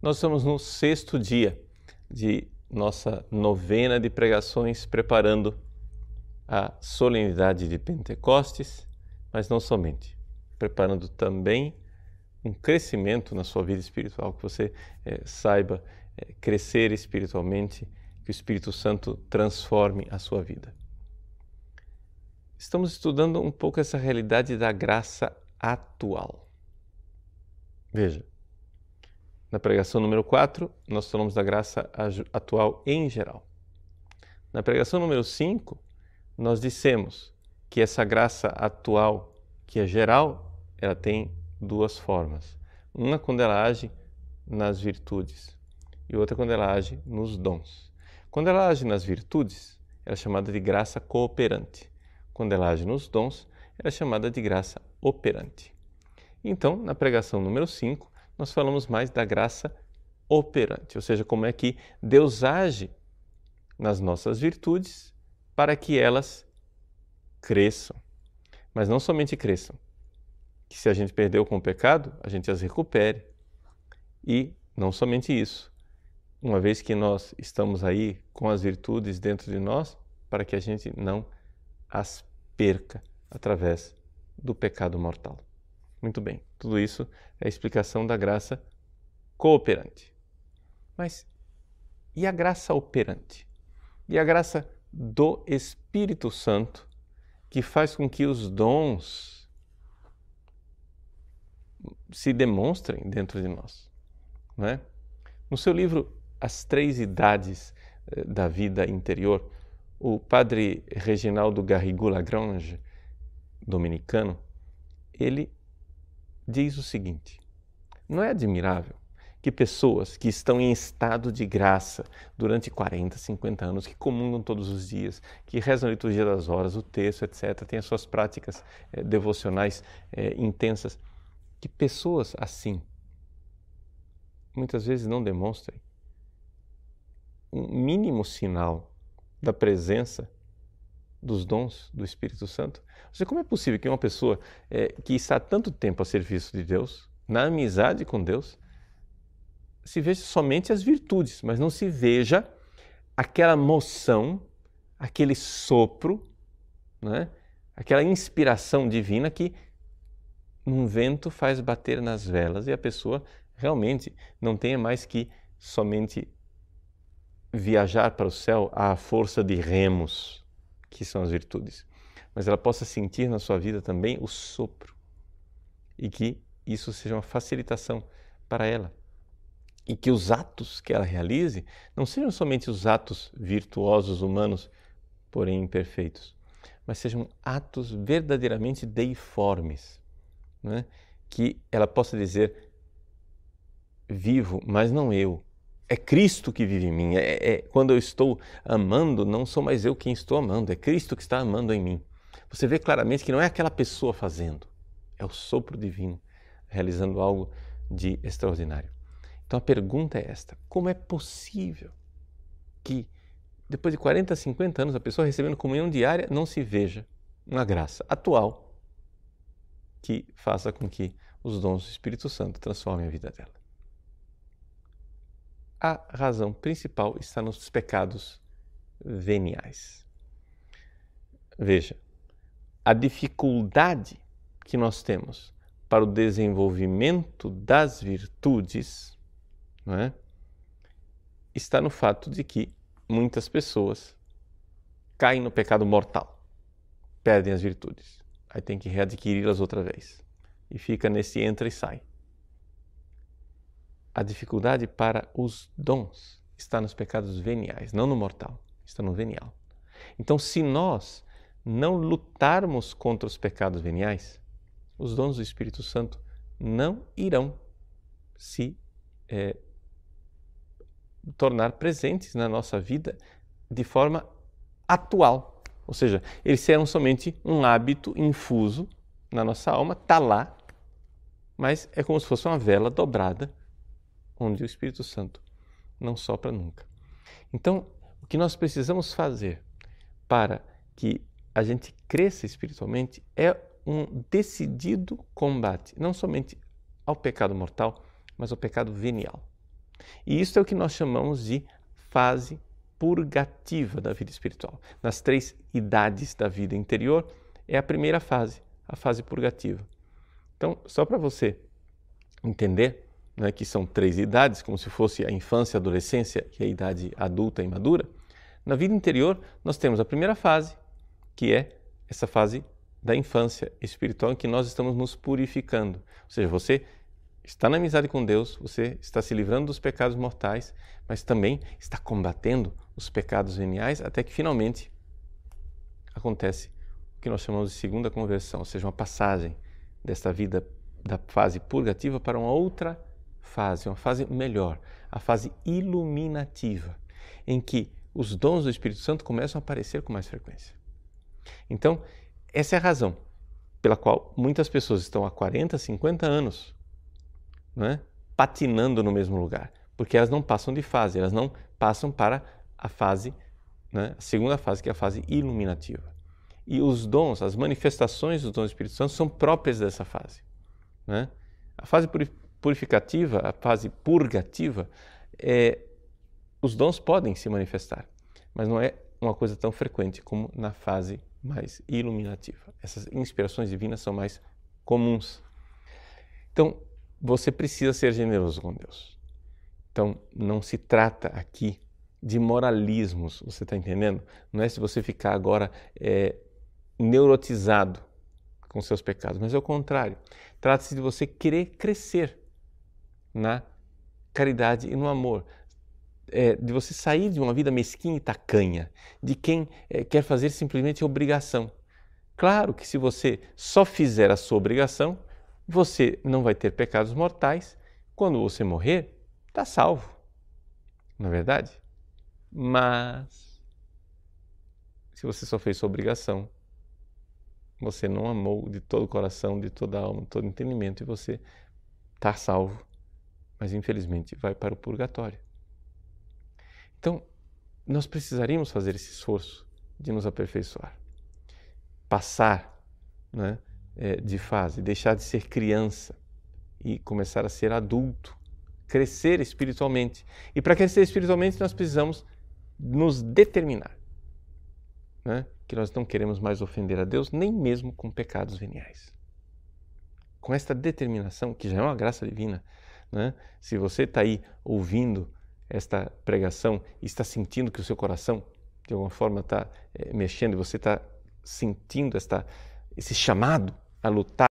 Nós estamos no 6º dia de nossa novena de pregações, preparando a solenidade de Pentecostes, mas não somente, preparando também um crescimento na sua vida espiritual, que você saiba crescer espiritualmente, que o Espírito Santo transforme a sua vida. Estamos estudando um pouco essa realidade da graça atual. Veja, na pregação número 4, nós falamos da graça atual em geral. Na pregação número 5, nós dissemos que essa graça atual, que é geral, ela tem duas formas. Uma quando ela age nas virtudes e outra quando ela age nos dons. Quando ela age nas virtudes, ela é chamada de graça cooperante. Quando ela age nos dons, ela é chamada de graça operante. Então, na pregação número 5, nós falamos mais da graça operante, ou seja, como é que Deus age nas nossas virtudes para que elas cresçam. Mas não somente cresçam, que se a gente perdeu com o pecado, a gente as recupere. E não somente isso, uma vez que nós estamos aí com as virtudes dentro de nós, para que a gente não as perca através do pecado mortal. Muito bem, tudo isso é a explicação da graça cooperante. Mas e a graça operante? E a graça do Espírito Santo, que faz com que os dons se demonstrem dentro de nós, não é? No seu livro As Três Idades da Vida Interior, o padre Reginaldo Garrigou-Lagrange, dominicano, ele diz o seguinte: não é admirável que pessoas que estão em estado de graça durante 40, 50 anos, que comungam todos os dias, que rezam a liturgia das horas, o texto, etc., têm as suas práticas devocionais intensas, que pessoas assim muitas vezes não demonstrem um mínimo sinal da presença dos dons do Espírito Santo? Ou seja, como é possível que uma pessoa que está há tanto tempo a serviço de Deus, na amizade com Deus, se veja somente as virtudes, mas não se veja aquela moção, aquele sopro, né? Aquela inspiração divina que um vento faz bater nas velas e a pessoa realmente não tenha mais que somente viajar para o céu à força de remos, que são as virtudes, mas ela possa sentir na sua vida também o sopro e que isso seja uma facilitação para ela e que os atos que ela realize não sejam somente os atos virtuosos humanos, porém imperfeitos, mas sejam atos verdadeiramente deiformes, né? Que ela possa dizer: vivo, mas não eu. É Cristo que vive em mim. Quando eu estou amando, não sou mais eu quem estou amando, é Cristo que está amando em mim. Você vê claramente que não é aquela pessoa fazendo, é o sopro divino realizando algo de extraordinário. Então a pergunta é esta: como é possível que depois de 40, 50 anos a pessoa recebendo comunhão diária não se veja uma graça atual que faça com que os dons do Espírito Santo transformem a vida dela? A razão principal está nos pecados veniais. Veja, a dificuldade que nós temos para o desenvolvimento das virtudes, não é? Está no fato de que muitas pessoas caem no pecado mortal, perdem as virtudes, aí tem que readquiri-las outra vez e fica nesse entra e sai. A dificuldade para os dons está nos pecados veniais, não no mortal, está no venial. Então, se nós não lutarmos contra os pecados veniais, os dons do Espírito Santo não irão se tornar presentes na nossa vida de forma atual. Ou seja, eles serão somente um hábito infuso na nossa alma, está lá, mas é como se fosse uma vela dobrada, onde o Espírito Santo não sopra nunca. Então, o que nós precisamos fazer para que a gente cresça espiritualmente é um decidido combate, não somente ao pecado mortal, mas ao pecado venial. E isso é o que nós chamamos de fase purgativa da vida espiritual. Nas 3 idades da vida interior, é a primeira fase, a fase purgativa. Então, só para você entender, né, que são 3 idades, como se fosse a infância, a adolescência e a idade adulta e madura, na vida interior nós temos a primeira fase, que é essa fase da infância espiritual em que nós estamos nos purificando. Ou seja, você está na amizade com Deus, você está se livrando dos pecados mortais, mas também está combatendo os pecados veniais até que finalmente acontece o que nós chamamos de segunda conversão, ou seja, uma passagem desta vida da fase purgativa para uma outra fase, uma fase melhor, a fase iluminativa, em que os dons do Espírito Santo começam a aparecer com mais frequência. Então, essa é a razão pela qual muitas pessoas estão há 40, 50 anos, né, patinando no mesmo lugar, porque elas não passam de fase, elas não passam para a fase, né, a segunda fase, que é a fase iluminativa. E os dons, as manifestações dos dons do Espírito Santo são próprias dessa fase, né? A fase purificativa, a fase purgativa, os dons podem se manifestar, mas não é uma coisa tão frequente como na fase mais iluminativa. Essas inspirações divinas são mais comuns. Então, você precisa ser generoso com Deus. Então, não se trata aqui de moralismos, você está entendendo? Não é se você ficar agora neurotizado com seus pecados, mas é o contrário. Trata-se de você querer crescer na caridade e no amor, de você sair de uma vida mesquinha e tacanha, de quem quer fazer simplesmente obrigação. Claro que se você só fizer a sua obrigação, você não vai ter pecados mortais. Quando você morrer, está salvo, não é verdade? Mas, se você só fez sua obrigação, você não amou de todo o coração, de toda a alma, de todo o entendimento, e você está salvo, mas infelizmente vai para o purgatório. Então, nós precisaríamos fazer esse esforço de nos aperfeiçoar, passar, né, de fase, deixar de ser criança e começar a ser adulto, crescer espiritualmente. E para crescer espiritualmente nós precisamos nos determinar, né, que nós não queremos mais ofender a Deus, nem mesmo com pecados veniais. Com esta determinação, que já é uma graça divina, né, se você está aí ouvindo esta pregação e está sentindo que o seu coração de alguma forma está mexendo e você está sentindo esse chamado a lutar